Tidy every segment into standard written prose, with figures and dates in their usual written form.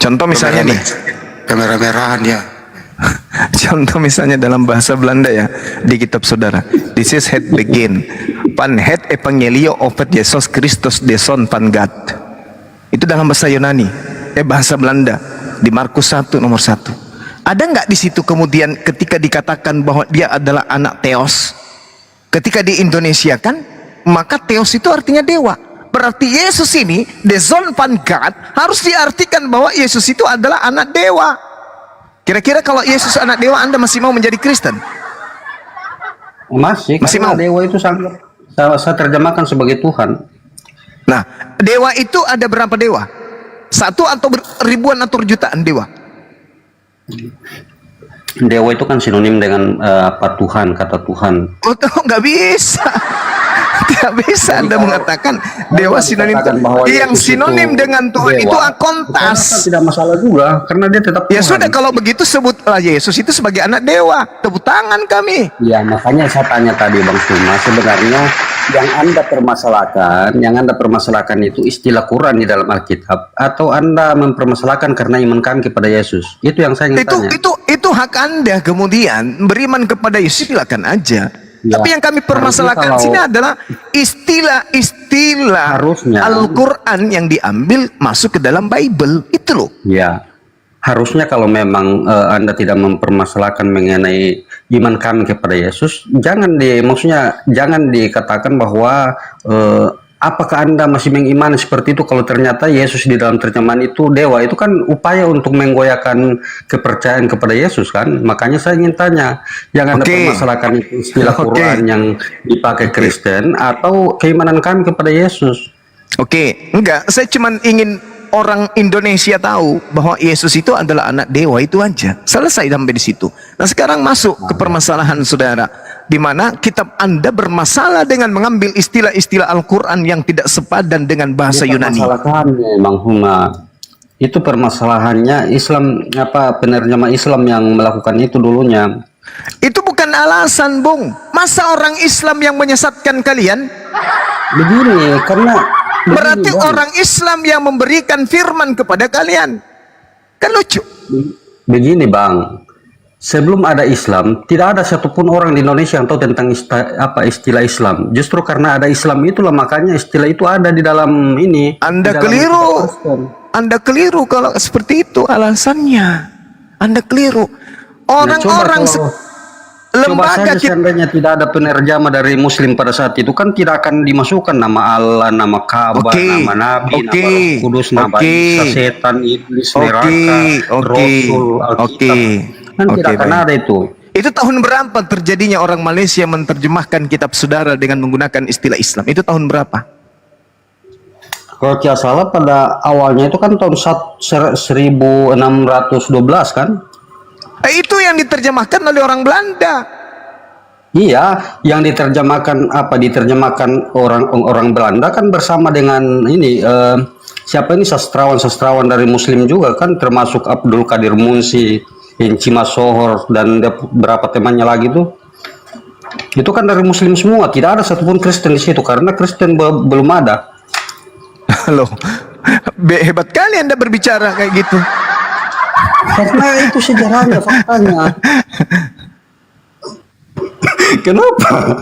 Contoh misalnya nih, kamera merahan ya. contoh misalnya dalam bahasa Belanda ya, di kitab saudara. This is het begin. Van het evangelio over Jesus Christus de Son van God. Itu dalam bahasa Yunani, bahasa Belanda, di Markus 1 nomor 1. Ada nggak di situ kemudian ketika dikatakan bahwa dia adalah anak Theos? Ketika di Indonesia kan, maka Theos itu artinya dewa. Berarti Yesus ini, de Son van God, harus diartikan bahwa Yesus itu adalah anak dewa. Kira-kira kalau Yesus anak dewa, Anda masih mau menjadi Kristen? Masih mau? Dewa itu sangat saya terjemahkan sebagai Tuhan. Nah, dewa itu ada berapa dewa? Satu atau ribuan atau jutaan dewa? Dewa itu kan sinonim dengan apa Tuhan, kata Tuhan. Oh, nggak bisa. Tidak bisa Anda mengatakan dewa sinonim yang sinonim dengan Tuhan itu akontas. Tidak masalah juga karena dia tetap Tuhan. Ya sudah, kalau begitu sebutlah Yesus itu sebagai anak dewa. Tepuk tangan kami. Ya makanya saya tanya tadi Bang Suma, sebenarnya yang Anda permasalahkan itu istilah Quran di dalam Alkitab atau Anda mempermasalahkan karena iman kami kepada Yesus? Itu yang saya ingin tanya. Itu hak Anda kemudian beriman kepada Yesus, silakan aja. Ya, tapi yang kami permasalahkan sini adalah istilah-istilah Al-Quran yang diambil masuk ke dalam Bible itu loh. Ya, harusnya kalau memang Anda tidak mempermasalahkan mengenai iman kami kepada Yesus, jangan dikatakan bahwa apakah Anda masih mengimani seperti itu kalau ternyata Yesus di dalam terjemahan itu dewa. Itu kan upaya untuk menggoyahkan kepercayaan kepada Yesus kan. Makanya saya ingin tanya, yang Anda permasalahkan itu istilah Quran yang dipakai Kristen atau keimanan kami kepada Yesus? Enggak, saya cuma ingin orang Indonesia tahu bahwa Yesus itu adalah anak dewa, itu aja. Selesai sampai di situ. Nah, sekarang masuk ke permasalahan saudara, di mana kitab Anda bermasalah dengan mengambil istilah-istilah Al-Quran yang tidak sepadan dengan bahasa Yunani. Bang Huma, itu permasalahannya Islam, penerjemah Islam yang melakukan itu dulunya. Itu bukan alasan, Bung. Masa orang Islam yang menyesatkan kalian? Begini, karena berarti orang Islam yang memberikan firman kepada kalian. Kan lucu. Begini Bang, sebelum ada Islam, tidak ada satupun orang di Indonesia yang tahu tentang istilah Islam. Justru karena ada Islam itulah makanya istilah itu ada di dalam ini. Anda keliru. Anda keliru kalau seperti itu alasannya. Anda keliru. Orang-orang lembaga kita, seandainya tidak ada penerjemah dari Muslim pada saat itu kan tidak akan dimasukkan nama Allah, nama Ka'bah, nama Nabi, nama Roh Kudus, nama Isa, setan, iblis, neraka, Rasul, Alkitab. Kan tidak akan ada itu. Itu tahun berapa terjadinya orang Malaysia menerjemahkan kitab saudara dengan menggunakan istilah Islam? Itu tahun berapa? Kalau tidak salah pada awalnya itu kan tahun 1612 kan? Itu yang diterjemahkan oleh orang Belanda. Iya, yang diterjemahkan orang Belanda kan bersama dengan ini siapa ini sastrawan dari Muslim juga kan, termasuk Abdul Qadir Munsi, Cima Sohor dan beberapa temannya lagi tuh. Itu kan dari Muslim semua, tidak ada satupun Kristen di situ karena Kristen belum ada. Loh, hebat kali Anda berbicara kayak gitu. Karena itu sejarahnya, faktanya. Kenapa?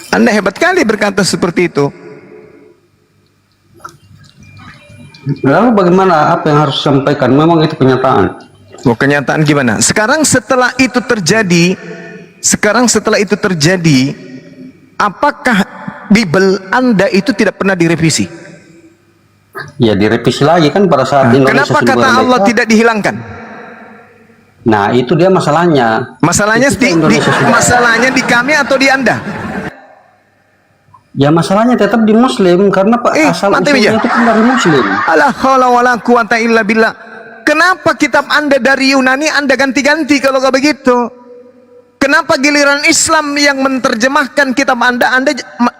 Anda hebat kali berkata seperti itu. Lalu bagaimana, apa yang harus disampaikan? Memang itu kenyataan. Kenyataan gimana? Sekarang setelah itu terjadi, apakah Bible Anda itu tidak pernah direvisi? Ya direvisi lagi kan pada saat Indonesia. Kenapa kata Allah tidak dihilangkan? Nah itu dia masalahnya. Masalahnya di kami atau di Anda? Ya masalahnya tetap di Muslim karena asal usulnya itu kan dari Muslim. Ala haula wala quwata illa billah. Kenapa kitab Anda dari Yunani Anda ganti-ganti kalau nggak begitu? Kenapa giliran Islam yang menerjemahkan kitab Anda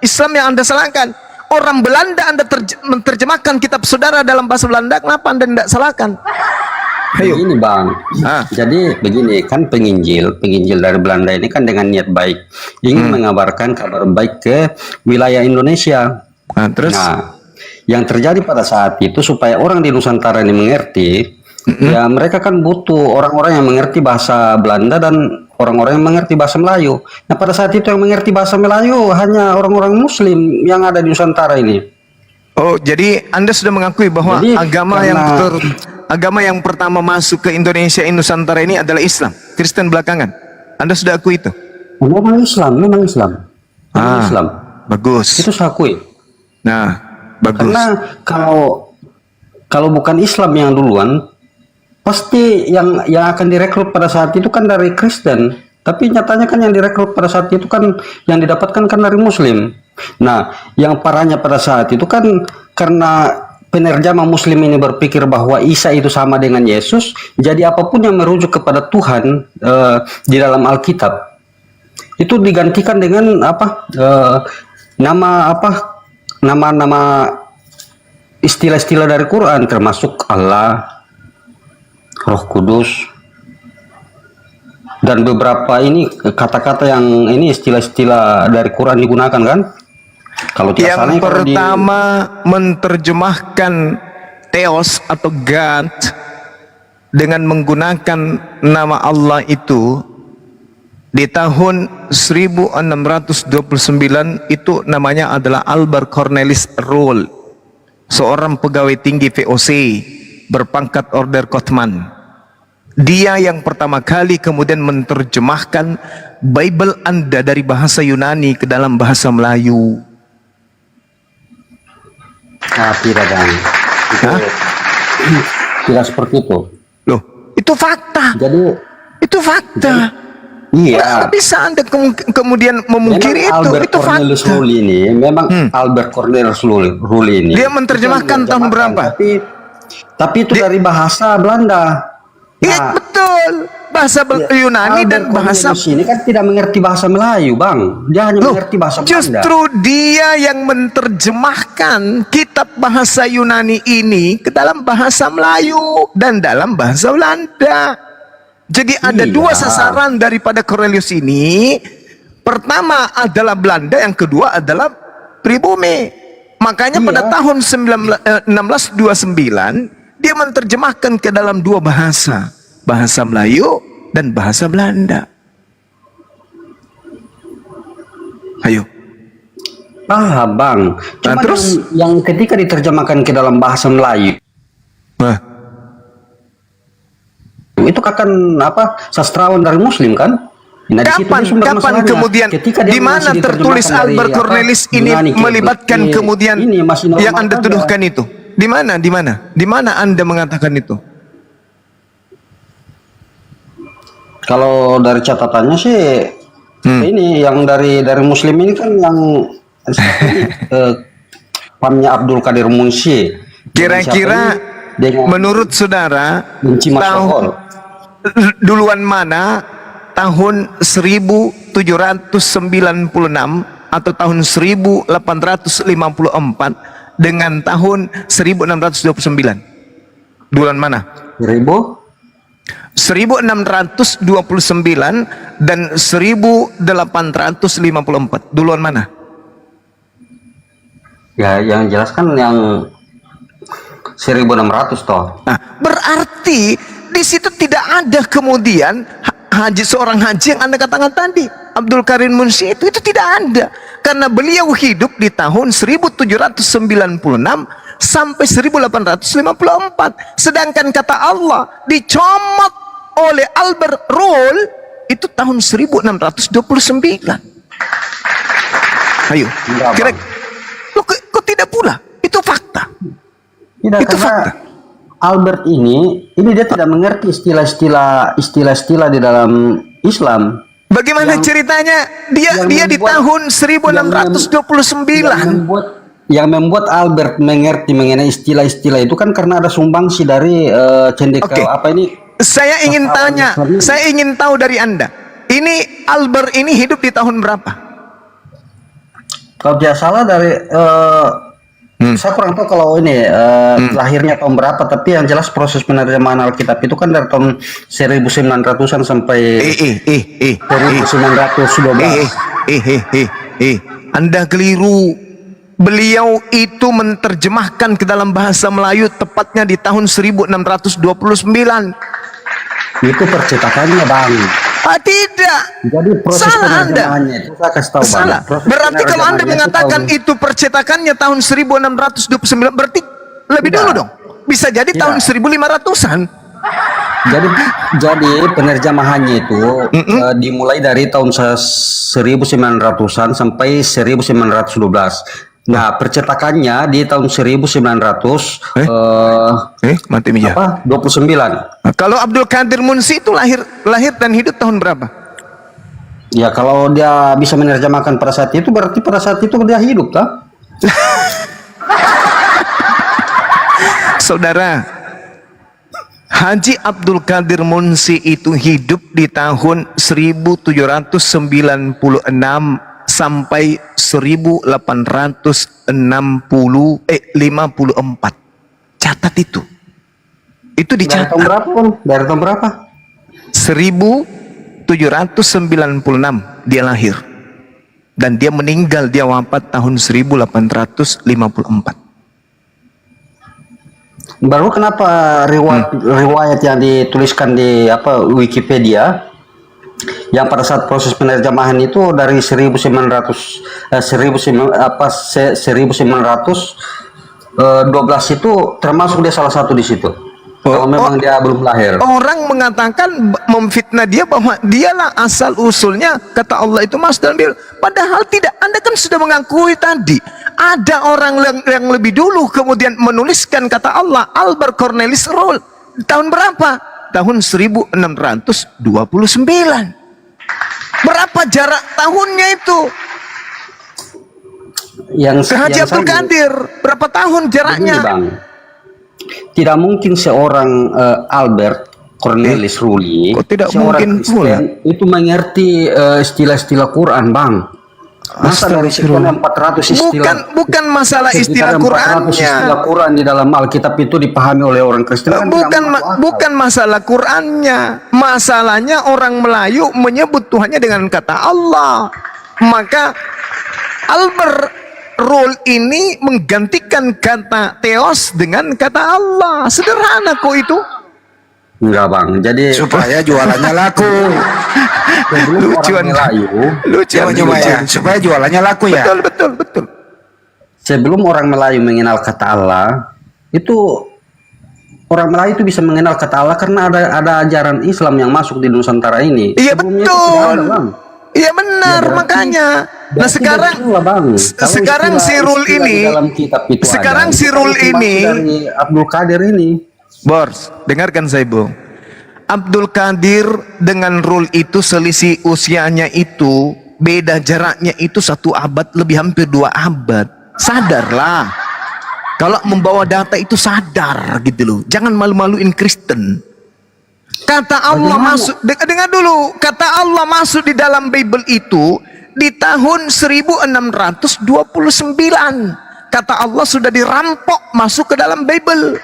Islam yang Anda salahkan? Orang Belanda Anda menerjemahkan kitab saudara dalam bahasa Belanda, kenapa Anda tidak salahkan? Begini Bang, jadi begini kan penginjil dari Belanda ini kan dengan niat baik ingin mengabarkan kabar baik ke wilayah Indonesia. Terus? Nah yang terjadi pada saat itu supaya orang di Nusantara ini mengerti, ya mereka kan butuh orang-orang yang mengerti bahasa Belanda dan orang-orang yang mengerti bahasa Melayu. Nah, pada saat itu yang mengerti bahasa Melayu hanya orang-orang Muslim yang ada di Nusantara ini. Oh, jadi Anda sudah mengakui bahwa Jadi, agama yang pertama masuk ke Indonesia Nusantara ini adalah Islam, Kristen belakangan. Anda sudah akui itu? Memang Islam, memang Islam. Memang Islam. Bagus. Itu saya akui. Nah, bagus. Karena kalau bukan Islam yang duluan, pasti yang akan direkrut pada saat itu kan dari Kristen. Tapi nyatanya kan yang direkrut pada saat itu kan yang didapatkan kan dari Muslim. Nah, yang parahnya pada saat itu kan karena penerjemah Muslim ini berpikir bahwa Isa itu sama dengan Yesus, jadi apapun yang merujuk kepada Tuhan di dalam Alkitab itu digantikan dengan nama istilah-istilah dari Quran, termasuk Allah, Roh Kudus, dan beberapa ini kata-kata yang ini istilah-istilah dari Quran digunakan kan? Kalau tidak salah, Yang pertama menerjemahkan Theos atau God dengan menggunakan nama Allah itu di tahun 1629 itu namanya adalah Albert Cornelis Roel, seorang pegawai tinggi VOC berpangkat Order Kottmann. Dia yang pertama kali kemudian menerjemahkan Bible Anda dari bahasa Yunani ke dalam bahasa Melayu. Nah, tidak dan itu tidak seperti itu. Loh, itu fakta. Jadi Itu fakta. iya. Nggak bisa Anda kemudian memungkiri Memang itu. Albert Itu Cornelis fakta. Roel ini memang Albert Cornelis Roel ini. Dia menerjemahkan Itu tahun berapa? Tapi itu dari bahasa Belanda. Iya, Nah, betul. Bahasa Yunani dan Albert bahasa Cornelius ini kan tidak mengerti bahasa Melayu, Bang. Dia hanya Loh, mengerti bahasa Belanda. justru dia yang menerjemahkan kitab bahasa Yunani ini ke dalam bahasa Melayu dan dalam bahasa Belanda. Jadi ada Iya. dua sasaran daripada Cornelius ini. Pertama adalah Belanda, yang kedua adalah pribumi. Makanya pada tahun 1629 dia menerjemahkan ke dalam dua bahasa, bahasa Melayu dan bahasa Belanda. Ayo. Bang. Cuma terus? yang ketika diterjemahkan ke dalam bahasa Melayu Nah, itu akan sastrawan dari Muslim kan? Nah, di situ dia sumber kapan masalahnya. kemudian Ketika dia di mana masih tertulis diterjemahkan dari, Albert Cornelis ini Yunani ke- melibatkan ke- kemudian ini masih normal yang Anda saja. tuduhkan itu? Di mana? Di mana Anda mengatakan itu? Kalau dari catatannya sih ini yang dari Muslim ini kan yang pamnya Abdul Qadir Munshi. Kira-kira Dengan menurut saudara Benci Masyhur. duluan mana tahun 1796 atau tahun 1854 dengan tahun 1629? Duluan mana? 1629 dan 1854. Duluan mana? Ya, yang jelas kan yang 1600 toh. Nah, berarti di situ tidak ada kemudian seorang haji yang Anda katakan tadi, Abdul Karim Munshi itu tidak ada, karena beliau hidup di tahun 1796 sampai 1854. Sedangkan kata Allah dicomot oleh Albert Roel itu tahun 1629. Ayo, Enggak, kira Bang. kok tidak pula? Itu fakta. Tidak, Itu karena fakta. Albert ini dia tidak mengerti istilah-istilah di dalam Islam. Bagaimana ceritanya? Dia di tahun 1629. Yang membuat Albert mengerti mengenai istilah-istilah itu kan karena ada sumbangsi dari cendekia Saya ingin tanya, saya ingin tahu dari Anda. Ini Albert ini hidup di tahun berapa? Kalau tidak salah dari saya kurang tahu kalau ini lahirnya tahun berapa, tapi yang jelas proses penerimaan Alkitab itu kan dari tahun 1900-an sampai 1912. Anda keliru. Beliau itu menerjemahkan ke dalam bahasa Melayu tepatnya di tahun 1629. Itu percetakannya, Bang. Ah, tidak. Jadi proses Salah Anda. penerjemahannya itu saya kasih tahu, Bang. Salah. Proses Berarti kalau Anda penerjemahannya mengatakan tahun- itu percetakannya tahun 1629, berarti lebih Tidak. dulu dong. Bisa jadi Tidak. tahun 1500-an. jadi penerjemahannya itu dimulai dari tahun 1900-an sampai 1912. Nah, percetakannya di tahun 1900 Mati Mija. 29. Nah, kalau Abdul Qadir Munsi itu lahir dan hidup tahun berapa? Ya, kalau dia bisa menerjemahkan pada saat itu berarti pada saat itu dia hidup, tak? Saudara, Haji Abdul Qadir Munsi itu hidup di tahun 1796 sampai 1854. Catat itu. Itu Dari dicatat. tahun berapa, Bang? Dari tahun berapa? 1796 dia lahir. Dan dia meninggal, dia wafat tahun 1854. Baru kenapa riwayat yang dituliskan di Wikipedia yang pada saat proses penerjemahan itu dari 1912 itu termasuk dia salah satu di situ. Kalau memang dia belum lahir. Orang mengatakan memfitnah dia bahwa dialah asal usulnya kata Allah itu Mas dan Bil. Padahal tidak. Anda kan sudah mengakui tadi ada orang yang lebih dulu kemudian menuliskan kata Allah. Albert Cornelis Roll. Tahun berapa? Tahun 1629. Berapa jarak tahunnya itu? Ke Haji Abdul Qadir berapa tahun jaraknya? Begini, Bang. Tidak mungkin seorang Albert Cornelis Rulli, Kok tidak seorang mungkin pula? Kristen, itu mengerti istilah-istilah Quran, Bang. Masa dari sekian 400 istilah Bukan masalah istilah sekitar 400 Qurannya. istilah Quran di dalam Alkitab itu dipahami oleh orang Kristen kan Bukan masalah Qurannya. Masalahnya orang Melayu menyebut Tuhannya dengan kata Allah. Maka Albert Roll ini menggantikan kata Theos dengan kata Allah. Sederhana kok itu. enggak, Bang. Jadi supaya jualannya laku. sebelum orang Lucuan. Melayu, Coba ya, supaya jualannya laku ya. Betul. sebelum orang Melayu mengenal kata Allah, itu orang Melayu itu bisa mengenal kata Allah karena ada ajaran Islam yang masuk di Nusantara ini. Iya Sebelumnya itu betul. tidak ada, Bang. Iya benar, Ya, berarti- makanya. Nah Berarti sekarang betul lah, Bang. Kalau sekarang si Rul istilah ini di dalam kitab itu sekarang ada, si itu Rul cuma ini dari Abdul Qadir ini. Bors, dengarkan saya Bung. Abdul Qadir dengan Rul itu selisih usianya itu beda jaraknya itu 1 abad lebih, hampir 2 abad. Sadarlah. Kalau membawa data itu sadar gitu loh. Jangan malu-maluin Kristen. Kata Allah masuk, dengar dulu. Kata Allah masuk di dalam Bible itu di tahun 1629. Kata Allah sudah dirampok masuk ke dalam Bible.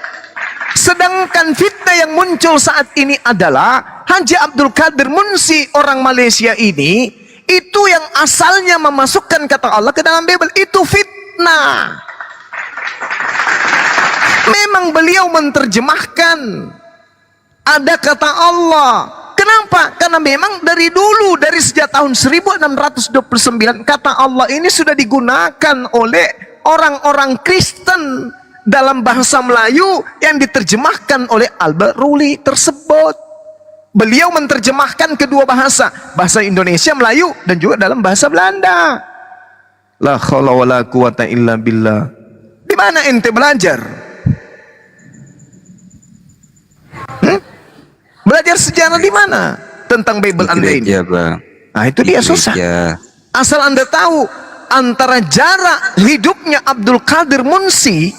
Sedangkan fitnah yang muncul saat ini adalah Haji Abdul Qadir Munsi orang Malaysia ini, itu yang asalnya memasukkan kata Allah ke dalam Bible. Itu fitnah. Memang beliau menerjemahkan ada kata Allah. Kenapa? Karena memang dari dulu, dari sejak tahun 1629 kata Allah ini sudah digunakan oleh orang-orang Kristen dalam bahasa Melayu yang diterjemahkan oleh Albert Rulli tersebut. Beliau menerjemahkan kedua bahasa, bahasa Indonesia, Melayu, dan juga dalam bahasa Belanda. La haula wala quwata illa billah. Di mana ente belajar? Belajar sejarah di mana tentang Bible Anda ini? Bang. Nah, itu dia susah. Asal Anda tahu antara jarak hidupnya Abdul Qadir Munsi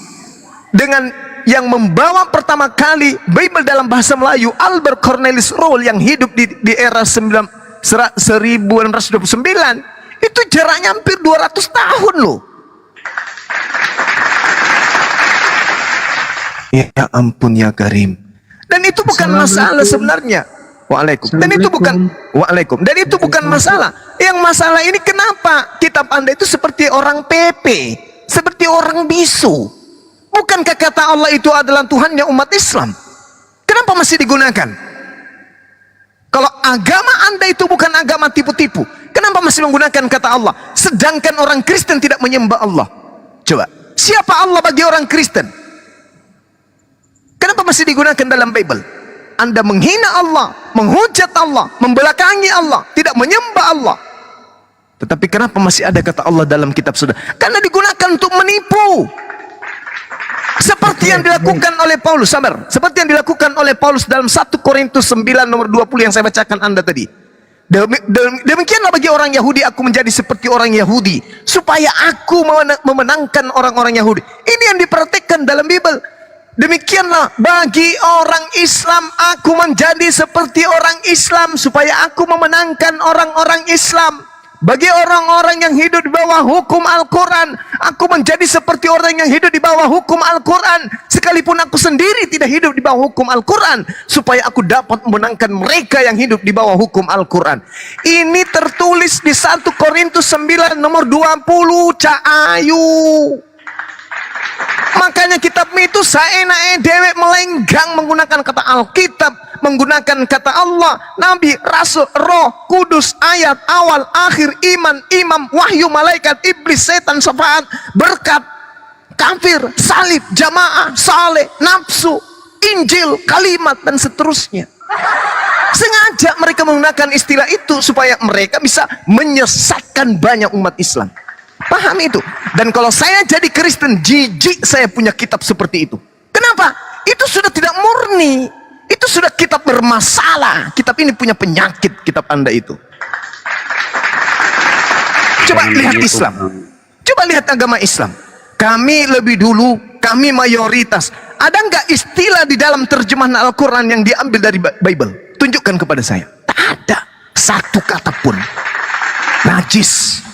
dengan yang membawa pertama kali Bible dalam bahasa Melayu, Albert Cornelis Roll, yang hidup di era 1629, itu jaraknya hampir 200 tahun loh. Ya ampun ya Karim. Dan itu bukan masalah sebenarnya. Waalaikumsalam. Dan itu bukan waalaikum. Dan itu bukan masalah. Yang masalah ini kenapa kitab Anda itu seperti orang PP, seperti orang bisu. Bukankah kata Allah itu adalah Tuhannya umat Islam? Kenapa masih digunakan? Kalau agama Anda itu bukan agama tipu-tipu, kenapa masih menggunakan kata Allah? Sedangkan orang Kristen tidak menyembah Allah. Coba, siapa Allah bagi orang Kristen? Kenapa masih digunakan dalam Bible? Anda menghina Allah, menghujat Allah, membelakangi Allah, tidak menyembah Allah. Tetapi kenapa masih ada kata Allah dalam kitab sudah? Karena digunakan untuk menipu. Seperti yang dilakukan oleh Paulus, sabar. Seperti yang dilakukan oleh Paulus dalam 1 Korintus 9 nomor 20 yang saya bacakan Anda tadi. Demikianlah bagi orang Yahudi aku menjadi seperti orang Yahudi, supaya aku memenangkan orang-orang Yahudi. Ini yang diperhatikan dalam Bible. Demikianlah bagi orang Islam aku menjadi seperti orang Islam, supaya aku memenangkan orang-orang Islam. Bagi orang-orang yang hidup di bawah hukum Al-Quran, aku menjadi seperti orang yang hidup di bawah hukum Al-Quran, sekalipun aku sendiri tidak hidup di bawah hukum Al-Quran, supaya aku dapat memenangkan mereka yang hidup di bawah hukum Al-Quran. Ini tertulis di 1 Korintus 9 nomor 20, Cahayu. Makanya kitab itu saenae dewek melenggang menggunakan kata Alkitab, menggunakan kata Allah, Nabi, Rasul, Roh, Kudus, ayat, awal, akhir, iman, imam, wahyu, malaikat, iblis, setan, syafaat, berkat, kafir, salib, jamaah, saleh, nafsu, Injil, kalimat, dan seterusnya. Sengaja mereka menggunakan istilah itu supaya mereka bisa menyesatkan banyak umat Islam. Paham itu? Dan kalau saya jadi Kristen, jijik saya punya kitab seperti itu. Kenapa? Itu sudah tidak murni. Itu sudah kitab bermasalah. Kitab ini punya penyakit, kitab Anda itu. Coba lihat Islam. Coba lihat agama Islam. Kami lebih dulu, kami mayoritas. Ada nggak istilah di dalam terjemahan Al-Quran yang diambil dari Bible? Tunjukkan kepada saya. Tak ada satu kata pun. Najis.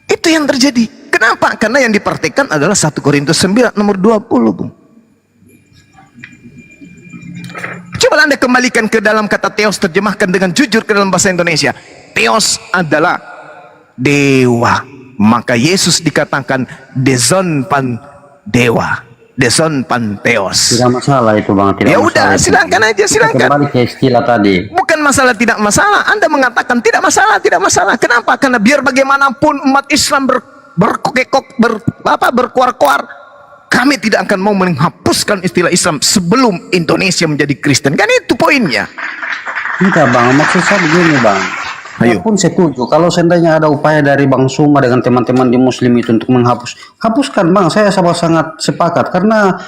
Itu yang terjadi. Kenapa? Karena yang diperhatikan adalah 1 Korintus 9 nomor 20. Bung. Coba Anda kembalikan ke dalam kata Theos, terjemahkan dengan jujur ke dalam bahasa Indonesia. Theos adalah dewa. Maka Yesus dikatakan Deson pan dewa. Deson pan Theos. Tidak masalah itu Bang. Ya udah, silakan aja, silakan. Kembali ke istilah tadi. Bukan masalah tidak masalah. Anda mengatakan tidak masalah, tidak masalah. Kenapa? Karena biar bagaimanapun umat Islam berkuar-kuar, kami tidak akan mau menghapuskan istilah Islam sebelum Indonesia menjadi Kristen. Kan itu poinnya. Enggak Bang, maksud saya begini Bang. Ayo. Walaupun setuju, kalau seandainya ada upaya dari Bang Suma dengan teman-teman di Muslim itu untuk hapuskan Bang, saya sangat sepakat karena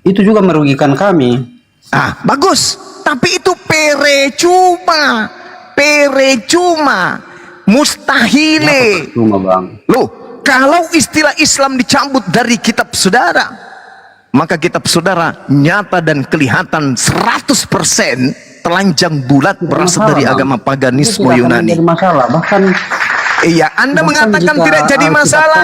itu juga merugikan kami. Ah, bagus. Tapi itu percuma, mustahile. Cuma Bang. Loh, kalau istilah Islam dicabut dari kitab saudara, maka kitab saudara nyata dan kelihatan 100% telanjang bulat berasal dari agama paganisme Yunani. Masalah, bahkan iya, Anda mengatakan tidak jadi masalah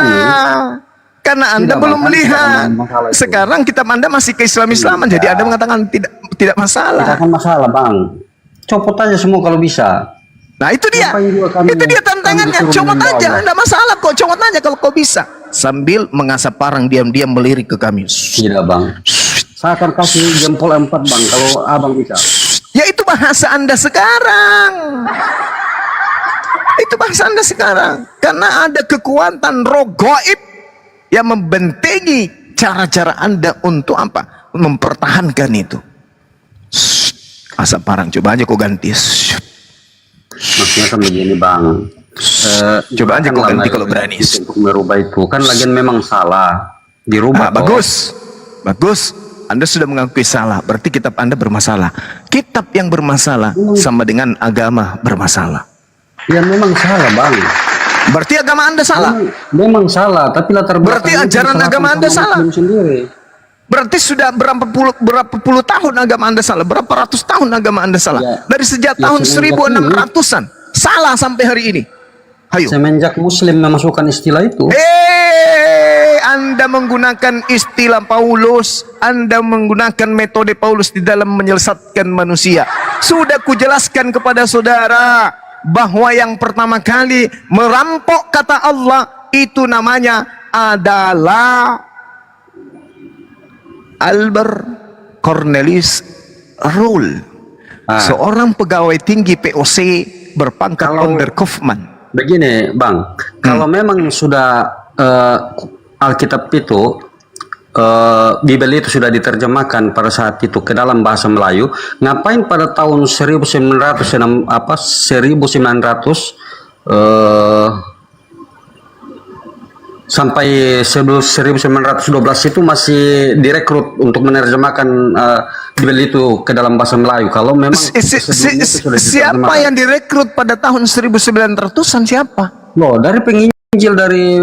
karena Anda belum melihat. Sekarang kitab Anda masih ke-Islam-Islaman, jadi Anda mengatakan tidak masalah. Tidak akan masalah Bang. Copot aja semua kalau bisa. Nah itu dia, itu dia tantangannya. Copot aja, tidak masalah kok. Copot aja kalau kau bisa. Sambil mengasap parang diam-diam melirik ke kami. Tidak Bang. Saya akan kasih jempol 4 Bang kalau Abang bisa. Ya itu bahasa Anda sekarang. Itu bahasa Anda sekarang. Karena ada kekuatan roh gaib yang membentengi cara-cara Anda untuk apa? Mempertahankan itu. Asap parang, coba aja kau ganti. Maksudnya kan begini Bang. Coba aja kau ganti kalau berani. Untuk merubah itu kan lagian memang salah. Dirubah. Bagus. Bagus. Anda sudah mengakui salah, berarti kitab Anda bermasalah. Kitab yang bermasalah sama dengan agama bermasalah. Ya memang salah Bang. Berarti agama Anda salah. Memang salah, tapi latar belakang. Berarti ajaran agama Anda salah. Sendiri. Berarti sudah berapa puluh tahun agama Anda salah, berapa ratus tahun agama Anda salah. Ya. Dari sejak tahun 1600-an salah sampai hari ini. Ayo. Semenjak Muslim memasukkan istilah itu. Anda menggunakan istilah Paulus, Anda menggunakan metode Paulus di dalam menyesatkan manusia. Sudah kujelaskan kepada saudara bahwa yang pertama kali merampok kata Allah itu namanya adalah Albert Cornelius Rule, seorang pegawai tinggi POC berpangkat Onderkaufman. Begini Bang, kalau memang sudah Alkitab itu Bibel itu sudah diterjemahkan pada saat itu ke dalam bahasa Melayu, ngapain pada tahun 1900 sampai 1912 itu masih direkrut untuk menerjemahkan Bibel itu ke dalam bahasa Melayu. Kalau memang sebelumnya itu sudah Siapa diterjemahkan. yang direkrut pada tahun 1900-an siapa? Loh, dari penginjil dari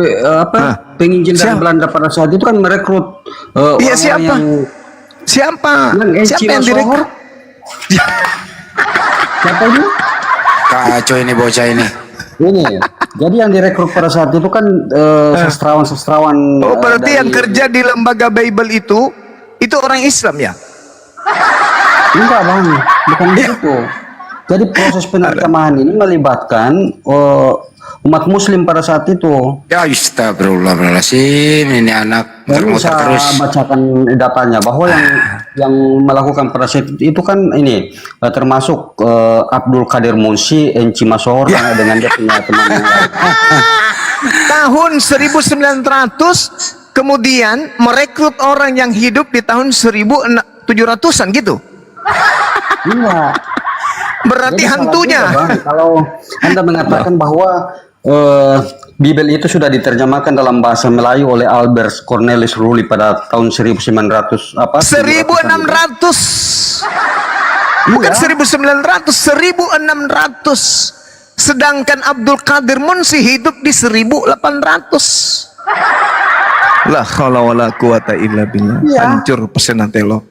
penginjil dari Belanda pada saat itu kan merekrut Iya, orang-orang siapa? yang Siapa? Yang Siapa yang Eci direkrut? siapa itu? Kacau ini bocah ini. Ini. Jadi yang direkrut pada saat itu kan sastrawan-sastrawan. Oh, berarti dari- yang kerja di lembaga Bible itu orang Islam ya? Enggak Bang, bukan begitu. Jadi proses penerjemahan ini melibatkan umat Muslim pada saat itu. Ya astagfirullahaladzim, ini anak Baru muter-muter saya terus. bacakan datanya bahwa yang melakukan pada saat itu kan ini termasuk Abdul Qadir Munsi, Enci Masor dengan dia punya teman yang lain. Tahun 1900 kemudian merekrut orang yang hidup di tahun 1700-an gitu. Iya. Berarti Jadi salah hantunya. juga, Bang, kalau Anda mengatakan bahwa Bibel itu sudah diterjemahkan dalam bahasa Melayu oleh Albert Cornelius Rule pada tahun 1900 apa? 1600. Bukan 1900, 1600. Sedangkan Abdul Qadir Munsi hidup di 1800. La haula wala quwata illa billah. Hancur pesenan telo.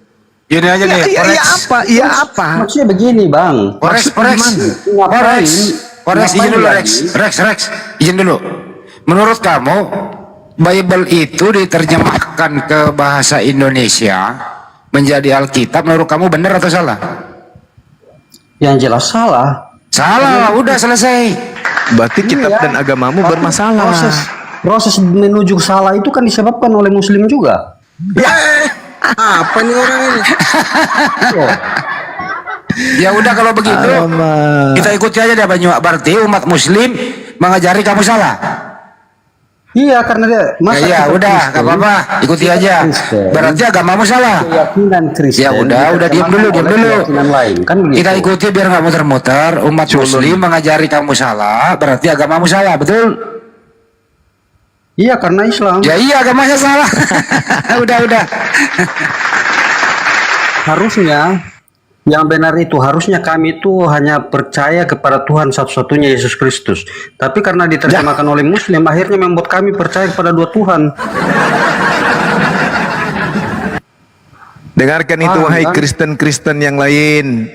Gini aja nih, Iya apa? Iya apa? Maksudnya begini, Bang. Forex, Ngapain? izin dulu Ngapain Rex, izin dulu. Menurut kamu, Bible itu diterjemahkan ke bahasa Indonesia menjadi Alkitab, menurut kamu benar atau salah? Yang jelas salah. Salah, udah selesai. Berarti kitab dan agamamu bermasalah. Proses menuju salah itu kan disebabkan oleh Muslim juga. Apa nih orang ini? Ya udah kalau begitu, kita ikuti aja deh Banyu. Berarti umat Muslim mengajari kamu salah. Iya, karena dia Ya udah, nggak apa-apa, ikuti aja. Berarti agamamu salah. keyakinan Kristen. Ya udah diam dulu. Keyakinan lain kan begitu. Kita ikuti biar nggak muter-muter. Umat Muslim mengajari kamu salah, berarti agamamu salah, betul? Iya, karena Islam. Ya iya, agamanya salah. udah. Harusnya yang benar itu harusnya kami itu hanya percaya kepada Tuhan satu-satunya Yesus Kristus. Tapi karena diterjemahkan oleh Muslim, akhirnya membuat kami percaya kepada dua Tuhan. Dengarkan itu wahai kan? Kristen-Kristen yang lain.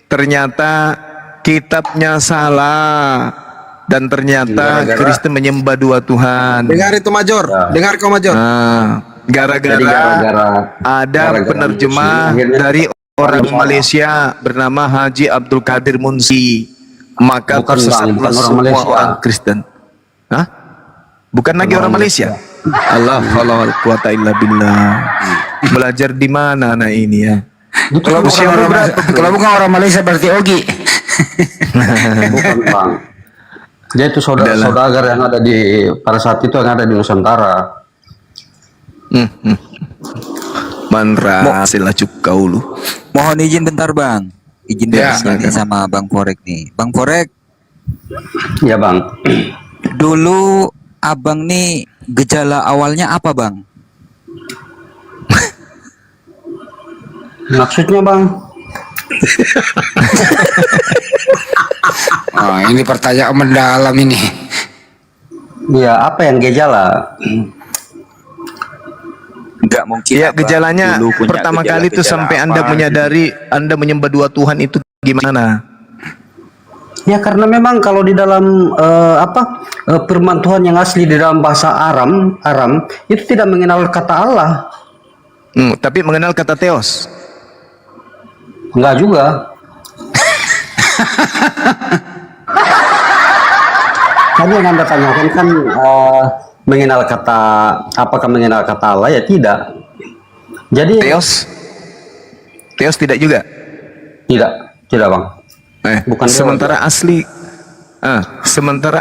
Ternyata kitabnya salah. Dan ternyata Kristen menyembah dua Tuhan. Dengar itu Major, dengar kau Major. Nah, Jadi gara-gara ada gara-gara penerjemah Muslim, akhirnya dari orang Malaysia bernama Haji Abdul Qadir Munsi, maka Bukan, Bang, tersesatlah bukan orang semua Malaysia. orang Kristen. Hah? Bukan lagi orang Malaysia. Allah wala quwata illa billah. Belajar di mana anak ini ya? Kalau bukan orang Malaysia berarti Ogi. bukan Bang. Dia itu saudagar yang ada di pada saat itu yang ada di Nusantara. Manra sila cukau lu. Mohon izin bentar Bang. Izin Ya, bertanya nih sama Bang Forek nih. Bang Forek, Ya Bang. dulu Abang nih gejala awalnya apa Bang? Maksudnya Bang? Ini pertanyaan mendalam ini. Ya apa yang gejala? Enggak mungkin. Ya Abang gejalanya dulu punya pertama kali itu gejala-gejala sampai apa? Anda menyadari Anda menyembah dua Tuhan itu gimana? Ya karena memang kalau di dalam firman Tuhan yang asli di dalam bahasa Aram itu tidak mengenal kata Allah. Tapi mengenal kata Theos. Enggak juga. Kan yang Anda tanyakan kan mengenal kata, apakah mengenal kata Allah? Ya tidak. Jadi Theos tidak juga. tidak Bang. Bukan dewa. Sementara